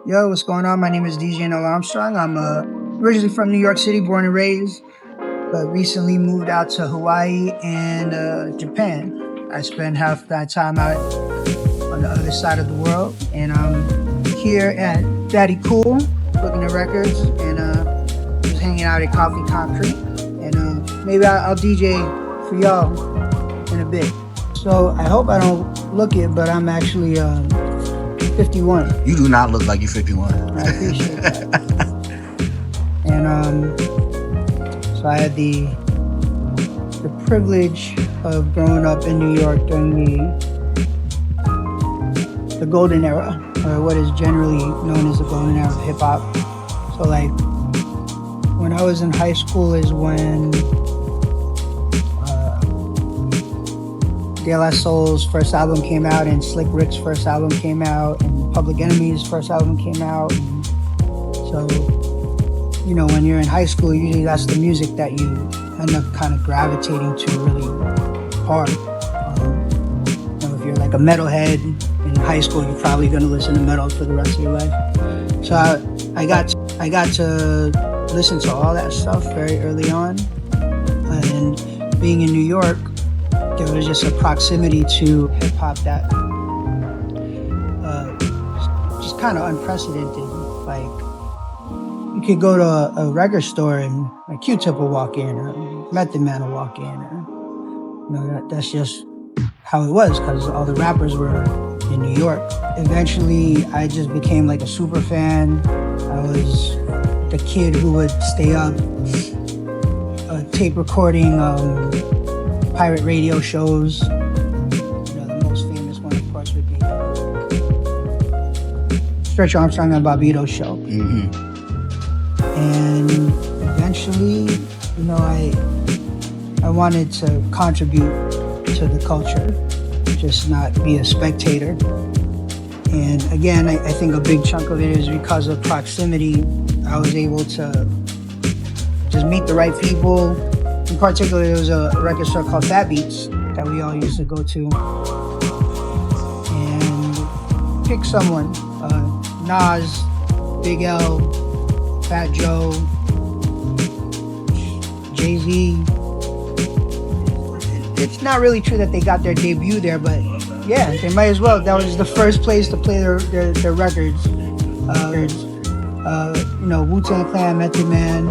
Yo, what's going on? My name is DJ Neil Armstrong. I'm originally from New York City, born and raised, but recently moved out to Hawaii and Japan. I spent half that time out on the other side of the world, and I'm here at Daddy Kool Records, and just hanging out at Coffee Concrete, and maybe I'll DJ for y'all in a bit. So I hope I don't look it, but I'm actually 51. You do not look like you're 51. I appreciate that. And so I had the privilege of growing up in New York during the golden era, or what is generally known as the golden era of hip hop. So like when I was in high school is when De La Soul's first album came out, and Slick Rick's first album came out, and Public Enemy's first album came out. And so, you know, when you're in high school, usually that's the music that you end up kind of gravitating to really hard. You know, if you're like a metalhead in high school, you're probably going to listen to metal for the rest of your life. So I got to listen to all that stuff very early on, and being in New York, there was just a proximity to hip hop that just kind of unprecedented. Like you could go to a record store and a Q-Tip will walk in, or Method Man will walk in, or you know, that's just how it was because all the rappers were in New York. Eventually, I just became like a super fan. I was the kid who would stay up tape recording pirate radio shows. You know, the most famous one, of course, would be Stretch Armstrong and Bobbito's show. Mm-hmm. And eventually, you know, I wanted to contribute to the culture, just not be a spectator. And again, I think a big chunk of it is because of proximity. I was able to just meet the right people. In particular, there was a record store called Fat Beats that we all used to go to, and pick someone, Nas, Big L, Fat Joe, Jay-Z. It's not really true that they got their debut there, but yeah, they might as well. That was the first place to play their records. You know, Wu-Tang Clan, Method Man.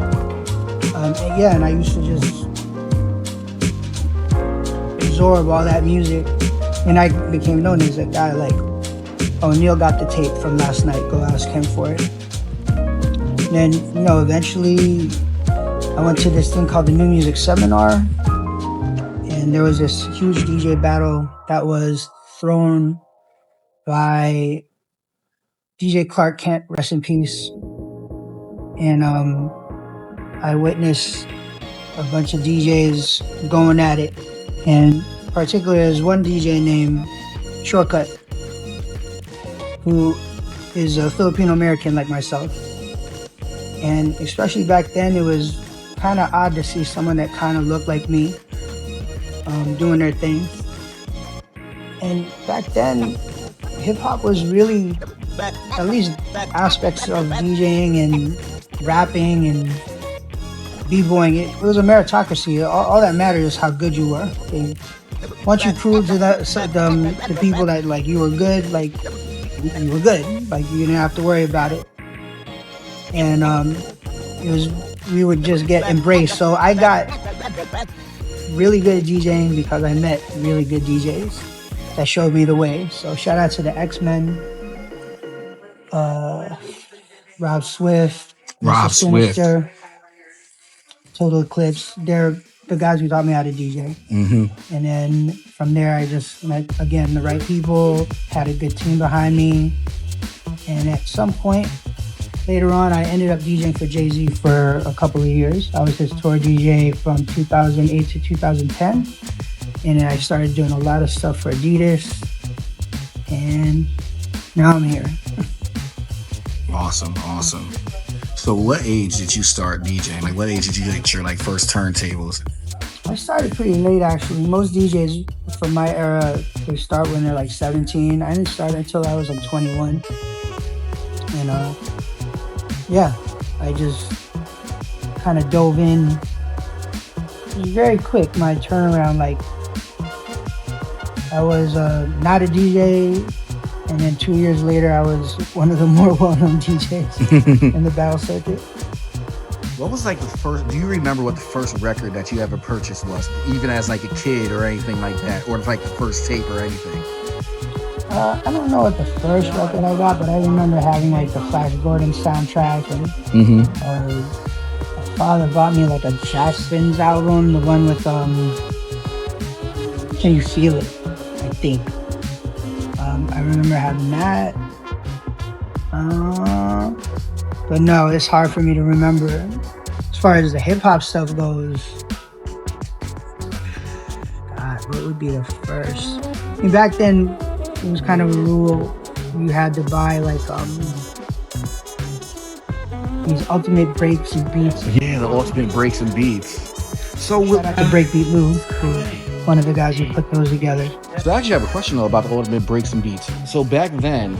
And I used to just absorb all that music, and I became known as a guy like, oh, Neil got the tape from last night, go ask him for it. And then, you know, eventually I went to this thing called the New Music Seminar, and there was this huge DJ battle that was thrown by DJ Clark Kent, rest in peace. And I witnessed a bunch of DJs going at it. And particularly there's one DJ named Shortcut, who is a Filipino-American like myself. And especially back then, it was kind of odd to see someone that kind of looked like me doing their thing. And back then, hip-hop was really, at least aspects of DJing and rapping and b-boying, it was a meritocracy. All that mattered is how good you were. And once you proved to the people that like you were good, like you were good, like you didn't have to worry about it. And we would just get embraced. So I got really good at DJing because I met really good DJs that showed me the way. So shout out to the X-Men, Rob Swift, Sinister, Total Eclipse. They're the guys who taught me how to DJ. Mm-hmm. And then from there, I just met, again, the right people, had a good team behind me. And at some point later on, I ended up DJing for Jay-Z for a couple of years. I was his tour DJ from 2008 to 2010. And then I started doing a lot of stuff for Adidas. And now I'm here. Awesome. So what age did you start DJing? Like what age did you get your like first turntables? I started pretty late actually. Most DJs from my era, they start when they're like 17. I didn't start until I was like 21. And yeah, I just kind of dove in. It was very quick, my turnaround. Like, I was not a DJ, and then 2 years later, I was one of the more well-known DJs in the battle circuit. What was like the first, do you remember what the first record that you ever purchased was, even as like a kid or anything like that, or like the first tape or anything? I don't know what the first record I got, but I remember having like the Flash Gordon soundtrack, and my father bought me like a Jazz Spins album, the one with Can You Feel It, I think. I remember having that. But no, it's hard for me to remember. As far as the hip hop stuff goes, God, what would be the first? I mean, back then, it was kind of a rule. You had to buy like these ultimate breaks and beats. Yeah, the ultimate breaks and beats. So shout out to Breakbeat Lou, who's one of the guys who put those together. So I actually have a question though about the ultimate breaks and beats. So back then,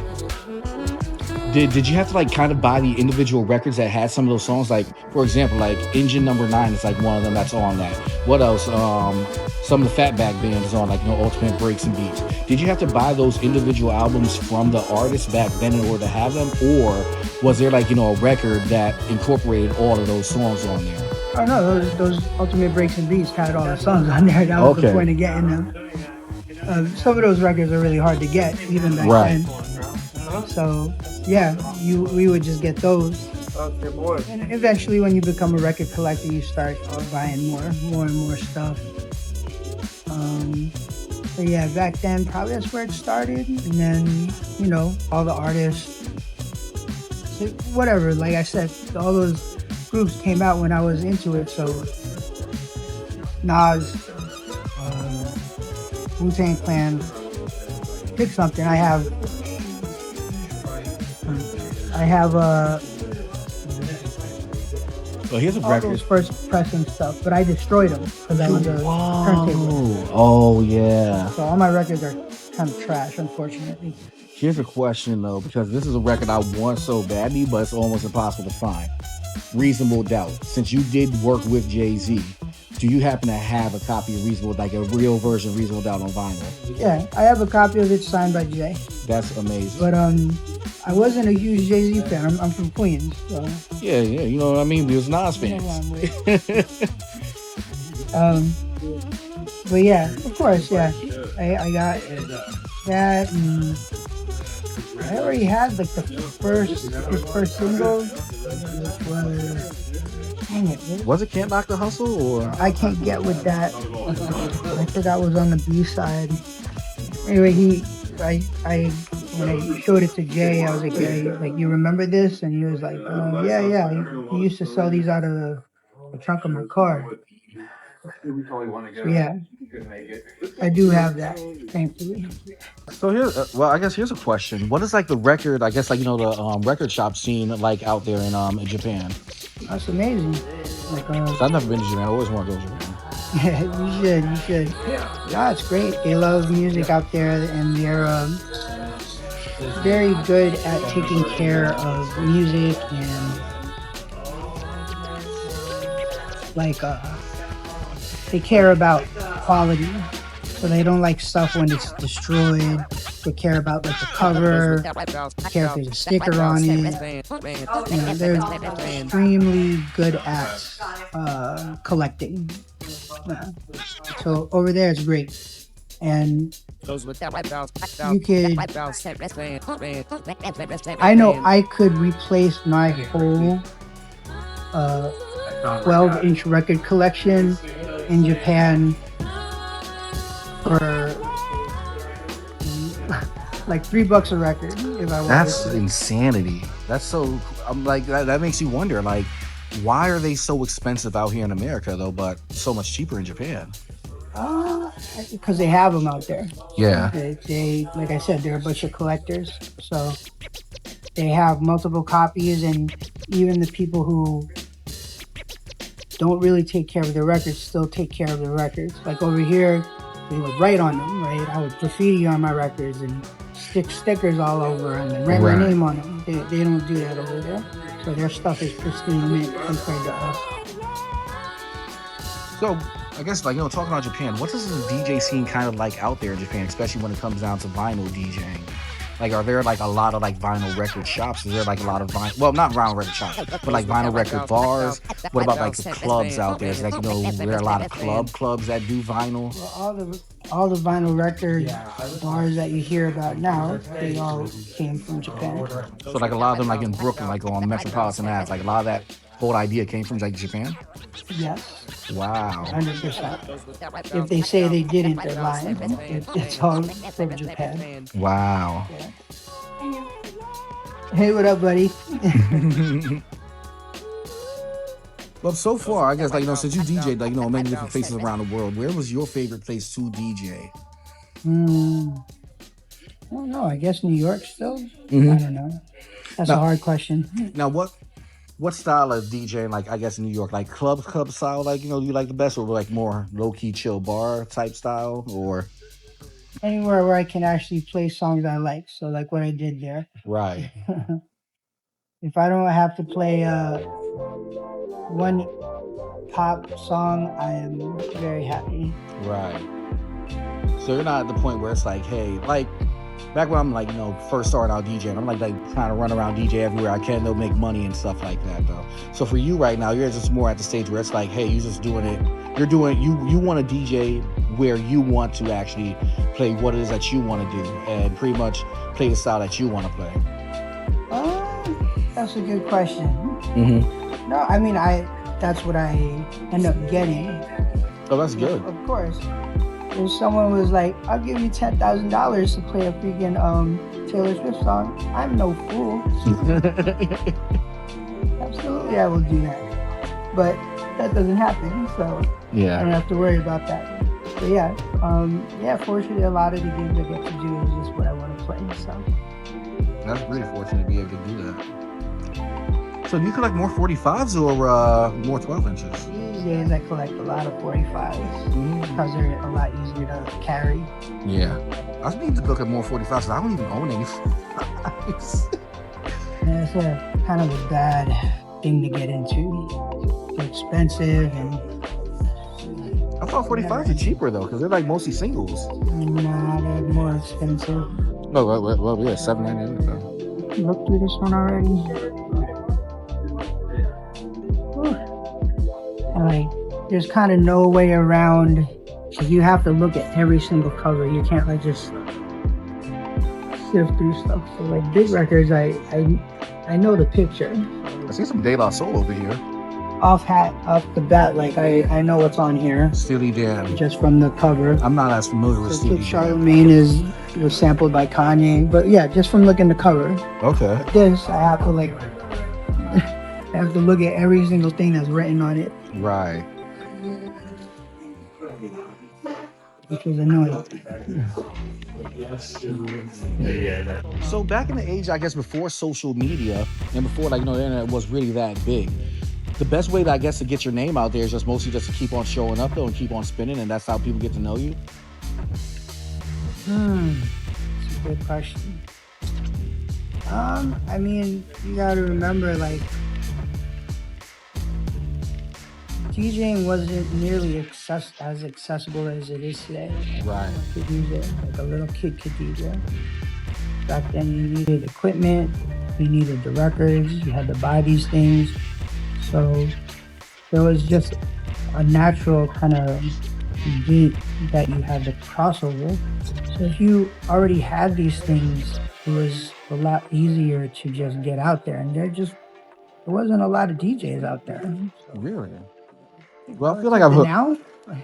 did you have to like kind of buy the individual records that had some of those songs? Like, for example, like Engine Number 9 is like one of them that's on that. What else? Some of the Fatback Band is on like, ultimate breaks and beats. Did you have to buy those individual albums from the artists back then in order to have them, or was there like a record that incorporated all of those songs on there? Oh no, those ultimate breaks and beats had all the songs on there. That was the point of getting them. Some of those records are really hard to get even back then. So yeah, we would just get those. And eventually, when you become a record collector, you start buying more and more stuff. But yeah, back then, probably that's where it started. And then, all the artists, so whatever, like I said, all those groups came out when I was into it. So Nas, Wu-Tang Clan, pick something. I have well, here's a all record. those first pressing stuff, but I destroyed them because I was a turntable. Oh yeah. So all my records are kind of trash, unfortunately. Here's a question though, because this is a record I want so badly, but it's almost impossible to find. Reasonable Doubt. Since you did work with Jay-Z, do you happen to have a copy of Reasonable, like a real version of Reasonable Doubt on vinyl? Yeah, I have a copy of it signed by Jay. That's amazing. But I wasn't a huge Jay-Z fan. I'm from Queens, so. Yeah, you know what I mean? We was Nas fans. But yeah, of course, yeah. I got that, and I already had like his first single, which was, dang it. Was it Can't Knock the Hustle or? I Can't Get With That. I forgot was on the B side. Anyway, when I showed it to Jay, I was like, "Hey, like, you remember this?" And he was like, "Yeah. He used to sell these out of the trunk of my car." So yeah, I do have that, thankfully. So I guess here's a question. What is like the record? I guess like the record shop scene like out there in Japan. That's amazing. Like, I've never been to Japan. I always want to go to Japan. Yeah, you should. Yeah, it's great. They love music out there, and they're very good at taking care of music and like they care about quality. So they don't like stuff when it's destroyed. They care about like the cover, they care if there's a sticker on it. They're extremely good at collecting. So over there it's great. And you could, I know I could replace my whole 12-inch record collection in Japan for like $3 a record if I wanted. That's insanity. That's so. I'm like that makes you wonder. Like, why are they so expensive out here in America though, but so much cheaper in Japan? Because they have them out there. Yeah. They like I said, they're a bunch of collectors, so they have multiple copies, and even the people who don't really take care of their records still take care of their records. Like over here, they would write on them, right? I would graffiti on my records and stick stickers all over them and write my name on them. they don't do that over there. So their stuff is pristine mint compared to us. So I guess like talking about Japan, what does the DJ scene kind of like out there in Japan, especially when it comes down to vinyl DJing? Like, are there like a lot of like vinyl record shops? Is there like a lot of vinyl? Well, not vinyl record shops, but like vinyl record bars. What about like the clubs out there? Is like there are a lot of clubs that do vinyl. Well, all the vinyl record bars that you hear about now, they all came from Japan. So like a lot of them like in Brooklyn, like on Metropolitan Ave, like a lot of that whole idea came from like Japan. Yes. Wow. 100%. If they say they didn't, they're lying. It's all from Japan. Wow. Yeah. Hey, what up, buddy? Well, so far, I guess, like, since you DJed, like, many different places around the world, where was your favorite place to DJ? I don't know. I guess New York still? I don't know. That's a hard question. Now, what style of DJing, like, I guess in New York, like club style, like, you like the best, or like more low-key chill bar type style, or? Anywhere where I can actually play songs I like. So like what I did there. Right. If I don't have to play one pop song, I am very happy. Right. So you're not at the point where it's like, hey, like back when I'm like, first starting out DJing, I'm like trying to run around DJ everywhere I can, they'll make money and stuff like that though. So for you right now, you're just more at the stage where it's like, hey, you're just doing it. You want to DJ where you want to actually play what it is that you want to do and pretty much play the style that you want to play. That's a good question. Mm-hmm. No, I mean, that's what I end up getting. Oh, that's good. Of course. If someone was like, I'll give you $10,000 to play a freaking Taylor Swift song, I'm no fool. Absolutely, I will do that. But that doesn't happen, so yeah. I don't have to worry about that. But yeah, fortunately, a lot of the gigs I get to do is just what I want to play. So that's really fortunate to be able to do that. So do you collect more 45s or more 12 inches? These days I collect a lot of 45s because they're a lot easier to carry. Yeah. I just need to look at more 45s. I don't even own any 45s. And it's a kind of a bad thing to get into. They're expensive and... I thought 45s are cheaper though, because they're like mostly singles. Nah, they're more expensive. Oh, well, yeah, $7.99 though. Look through this one already. Like, there's kind of no way around, because you have to look at every single cover. You can't like just sift through stuff. So like big records, I know the picture. I see some De La Soul over here. Off the bat, like I know what's on here. Steely Dan. Just from the cover. I'm not as familiar with Steely Dan. Charlemagne was sampled by Kanye, but yeah, just from looking at the cover. Okay. This I have to like. I have to look at every single thing that's written on it. Right. Which was annoying. So back in the age, I guess, before social media and before the internet was really that big, the best way, I guess, to get your name out there is just mostly just to keep on showing up though and keep on spinning, and that's how people get to know you. That's a good question. I mean, you gotta remember, like, DJing wasn't nearly as accessible as it is today. Right. To DJ, like a little kid could DJ. Back then, you needed equipment, you needed the records, you had to buy these things. So there was just a natural kind of gate that you had to cross over. So if you already had these things, it was a lot easier to just get out there. And there wasn't a lot of DJs out there. So. Really? Well, I feel like I've heard now.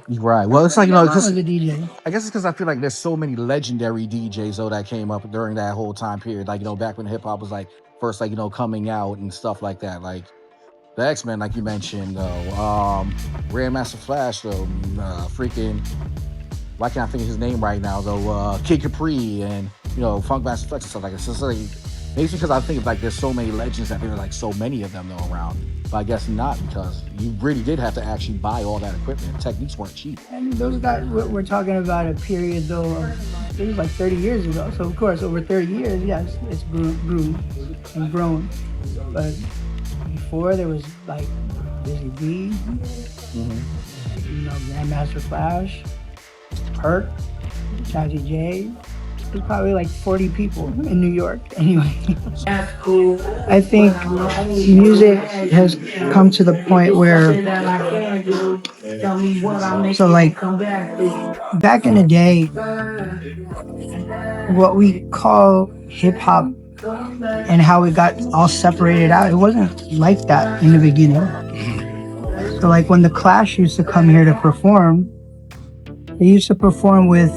Right. Well, it's like just a DJ. I guess it's because I feel like there's so many legendary DJs though that came up during that whole time period. Like back when hip hop was like first coming out and stuff like that. Like the X-Men, like you mentioned, though. Grandmaster Flash, though. Freaking. Why can't I think of his name right now, though? Kid Capri and Funkmaster Flex and stuff like that. So it's like, maybe it's because I think like there's so many legends that there are like so many of them though around. But I guess not, because you really did have to actually buy all that equipment. Techniques weren't cheap. And those guys, we're talking about a period though of It was like 30 years ago. So of course, over 30 years, yes, it's grew and grown. But before there was like Busy B, Grandmaster Flash, Perk, Jazzy J. There's probably like 40 people in New York anyway. I think music has come to the point where, so like back in the day, what we call hip hop and how it got all separated out, it wasn't like that in the beginning. So like when the Clash used to come here to perform, they used to perform with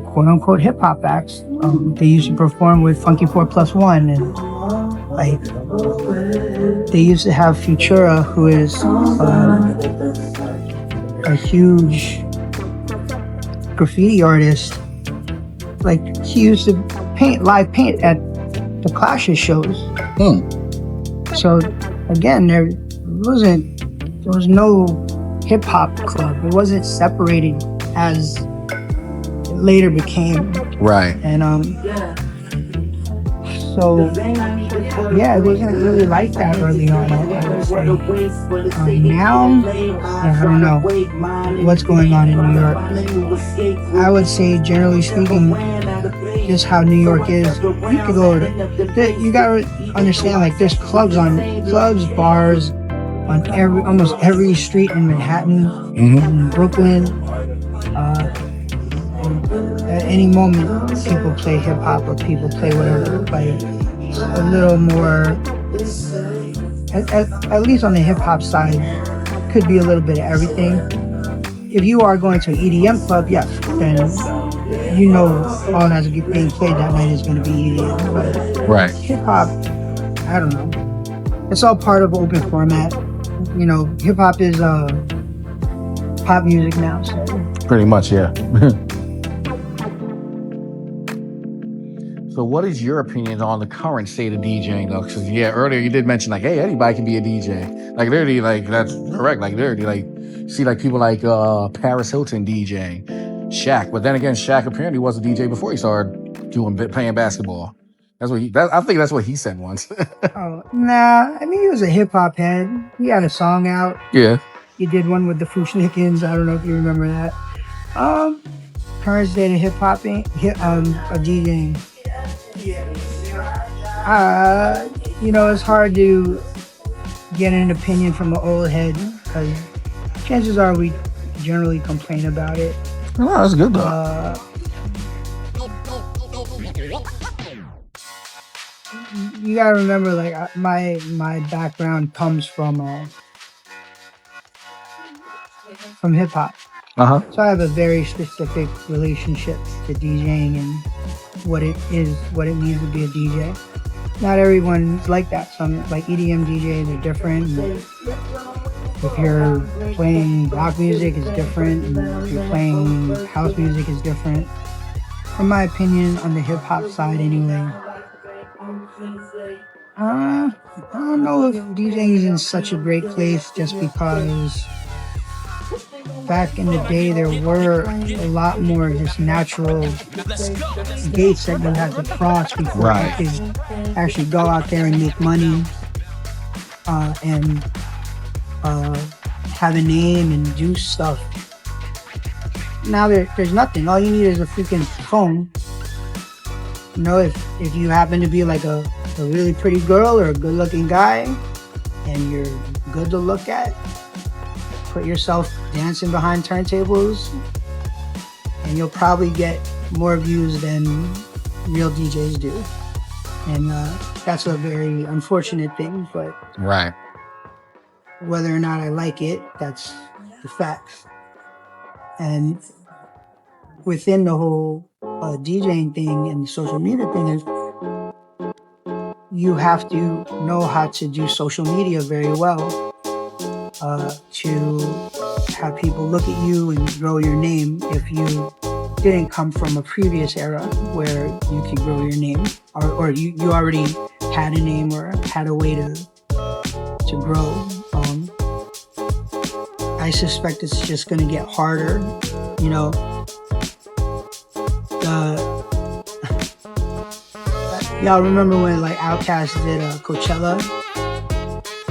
quote unquote hip hop acts. They used to perform with Funky 4+1, and like they used to have Futura, who is a huge graffiti artist. Like he used to live paint at the Clash's shows. So again, there was no hip hop club. It wasn't separated as it later became. Right. And so yeah, it wasn't really like that early on. I would say. Now, I don't know what's going on in New York. I would say, generally speaking, just how New York is. You could go you gotta understand, like there's bars on almost every street in Manhattan, in Brooklyn. At any moment, people play hip hop or people play whatever. Like a little more, at least on the hip hop side, could be a little bit of everything. If you are going to an EDM club, yes, then you know all that's being played that night is going to be EDM. But right. Hip hop, I don't know. It's all part of open format. You know, hip hop is pop music now. So. Pretty much, yeah. So what is your opinion on the current state of DJing though? Because yeah, earlier you did mention like, hey, anybody can be a DJ. Like literally, like that's correct. Like literally, like see like people like Paris Hilton DJing, Shaq. But then again, Shaq apparently was a DJ before he started playing basketball. I think that's what he said once. Oh, nah. I mean, he was a hip hop head. He had a song out. Yeah. He did one with the Fushnikins. I don't know if you remember that. Current state of hip hop, of DJing. It's hard to get an opinion from an old head because chances are we generally complain about it. Oh, that's good though. You gotta remember, like my background comes from hip hop. So I have a very specific relationship to DJing and what it means to be a DJ. Not everyone's like that. Some like EDM DJs are different. If you're playing rock music, it's different. And if you're playing house music, it's different. In my opinion, on the hip hop side, anyway. I don't know if DJing is in such a great place just because back in the day there were a lot more just natural gates that you had to cross before you could actually go out there and make money and have a name and do stuff. Now there's nothing. All you need is a freaking phone. You know, if you happen to be like a really pretty girl or a good looking guy and you're good to look at, put yourself dancing behind turntables and you'll probably get more views than real DJs do. And that's a very unfortunate thing, but whether or not I like it, that's the facts. And within the whole DJing thing and the social media thing is you have to know how to do social media very well to have people look at you and grow your name if you didn't come from a previous era where you could grow your name or you already had a name or had a way to grow. I suspect it's just going to get harder. You know, Y'all remember when like Outkast did Coachella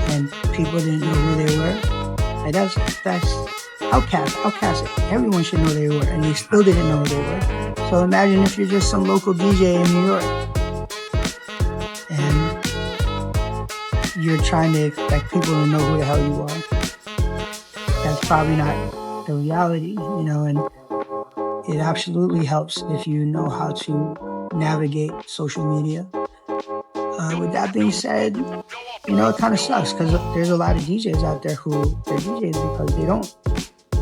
and people didn't know who they were? Like that's Outkast. Everyone should know who they were, and they still didn't know who they were. So imagine if you're just some local DJ in New York and you're trying to expect people to know who the hell you are. That's probably not the reality, you know, and it absolutely helps if you know how to navigate social media. With that being said, you know, it kind of sucks because there's a lot of DJs out there who they're DJs because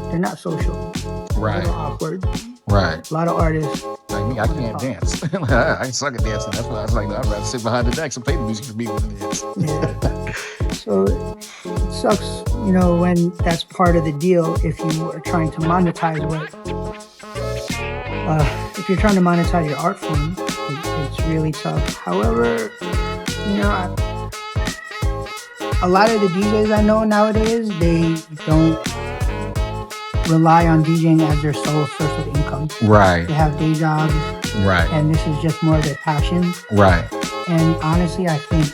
they're not social. Right. A little awkward. Right. A lot of artists. Like me, I can't dance. I suck at dancing. That's why I was like, I'd rather sit behind the decks and play the music for people than dance. Yeah. So it sucks, you know, when that's part of the deal if you are trying to monetize if you're trying to monetize your art form, it's really tough. However, you know, a lot of the DJs I know nowadays, they don't rely on DJing as their sole source of income. Right. They have day jobs. Right. And this is just more of their passion. Right. And honestly, I think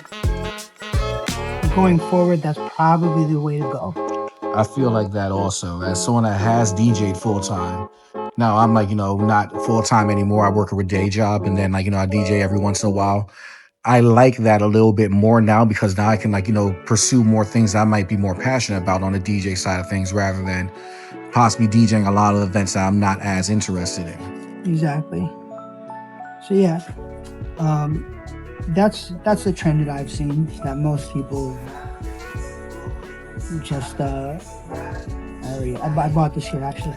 going forward, that's probably the way to go. I feel like that also. As someone that has DJed full time, now I'm like, you know, not full time anymore. I work a day job and then like, you know, I DJ every once in a while. I like that a little bit more now because now I can like, you know, pursue more things I might be more passionate about on the DJ side of things rather than possibly DJing a lot of events that I'm not as interested in. Exactly. So yeah, that's the trend that I've seen, that most people just I bought this here actually.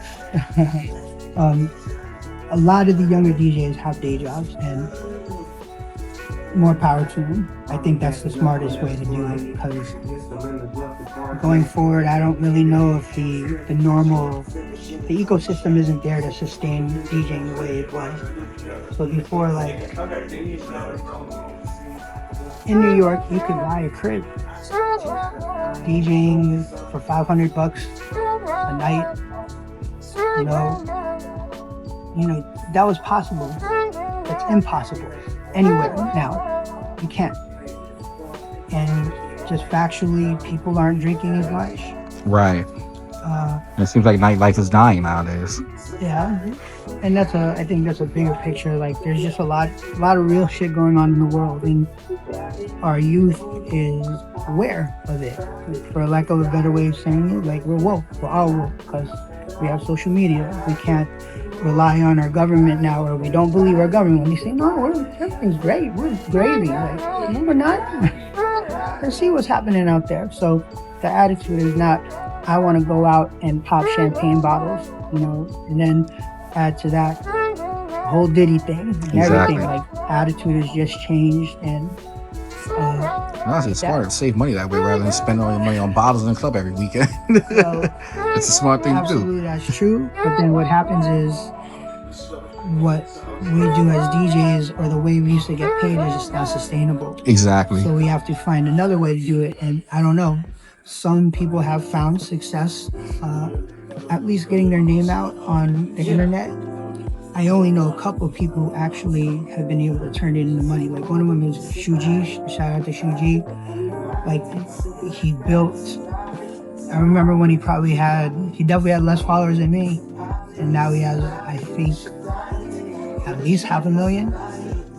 A lot of the younger DJs have day jobs, and more power to them. I think that's the smartest way to do it because going forward, I don't really know if the ecosystem isn't there to sustain DJing the way it was. So before, like in New York, you could buy a crib DJing for $500 a night. You know, that was possible. That's impossible anywhere now. You can't. And just factually, people aren't drinking as much. Right. It seems like nightlife is dying nowadays. Yeah, and I think that's a bigger picture. Like, there's just a lot of real shit going on in the world, and our youth is aware of it. For lack of a better way of saying it, like we're woke. We're all woke because we have social media. We can't rely on our government now, or we don't believe our government when they say, no, everything's great, we're gravy. Like, no, we're not. Let's see what's happening out there. So the attitude is not, I want to go out and pop champagne bottles, you know, and then add to that whole Diddy thing and exactly. Everything. Like, attitude has just changed, and honestly, it's smarter to save money that way rather than spend all your money on bottles in the club every weekend. So, it's a smart thing to do. Absolutely, that's true. But then what happens is what we do as DJs, or the way we used to get paid, is just not sustainable. Exactly. So we have to find another way to do it. And I don't know, some people have found success, at least getting their name out on the internet. I only know a couple of people who actually have been able to turn it into money. Like, one of them is Shuji. Shout out to Shuji. Like, he built, I remember when he definitely had less followers than me. And now he has, I think, at least 500,000.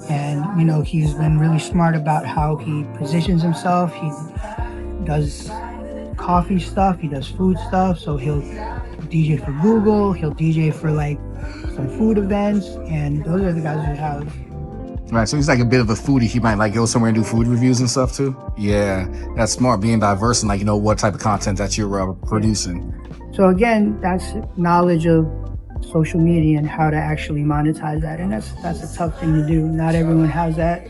And, you know, he's been really smart about how he positions himself. He does coffee stuff, he does food stuff. So he'll DJ for Google, he'll DJ for like some food events, and those are the guys who have. Right, so he's like a bit of a foodie. He might like go somewhere and do food reviews and stuff too. Yeah, that's smart, being diverse and like, you know, what type of content that you're producing. So again, that's knowledge of social media and how to actually monetize that, and that's a tough thing to do. Not everyone has that.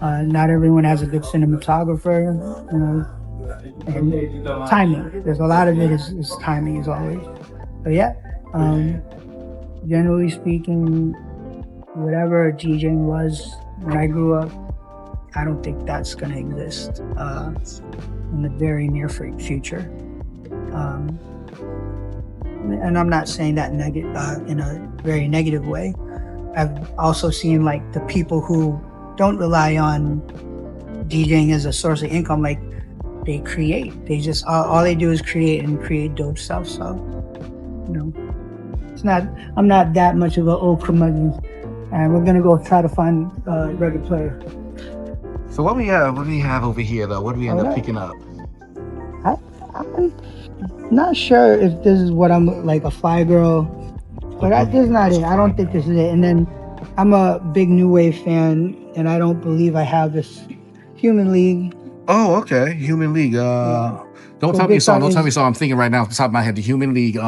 Not everyone has a good cinematographer, you know, and timing. There's a lot of it is timing as always. But yeah, generally speaking, whatever DJing was when I grew up, I don't think that's going to exist in the very near future. And I'm not saying that in a very negative way. I've also seen like the people who don't rely on DJing as a source of income, like they create. They just all they do is create and create dope stuff. So, you know, I'm not that much of an old curmudgeon. And we're gonna go try to find a record player. So what do we have over here though? What do we end up picking up? I'm not sure if this is what I'm like, a Fly Girl, but this is not it. I don't think this is it. And then I'm a big new wave fan, and I don't believe I have this Human League. Oh, okay, Human League. Don't tell me a song. Don't tell me a song. I'm thinking right now off the top of my head, the Human League.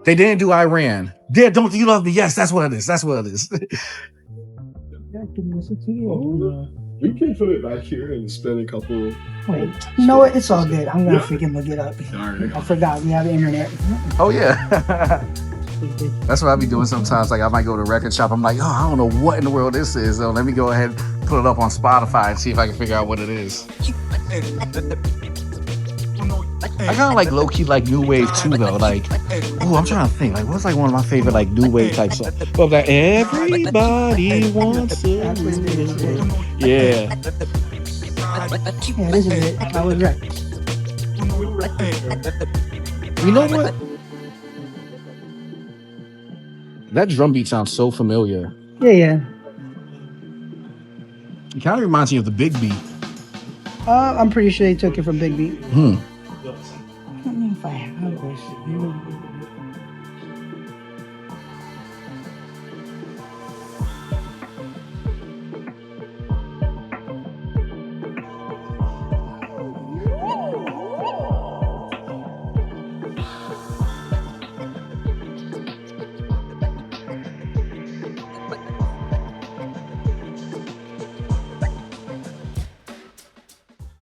They didn't do Iran. Yeah, Don't You Love Me? Yes, that's what it is. That's what it is. We can put it back here and spend a couple. Wait, you know what? It's all good. I'm gonna freaking look it up. I forgot we have the internet. Oh yeah. That's what I be doing sometimes. Like I might go to a record shop. I'm like, oh, I don't know what in the world this is. So let me go ahead, put it up on Spotify and see if I can figure out what it is. I kind of like low key like new wave too though. Like, oh, I'm trying to think. Like, what's like one of my favorite like new wave type songs? Well, like everybody wants to. Yeah. Yeah, this is it. I was right. You know what? That drum beat sounds so familiar. Yeah. It kind of reminds me of the Big Beat. I'm pretty sure they took it from Big Beat. Hmm. I don't know if I have this.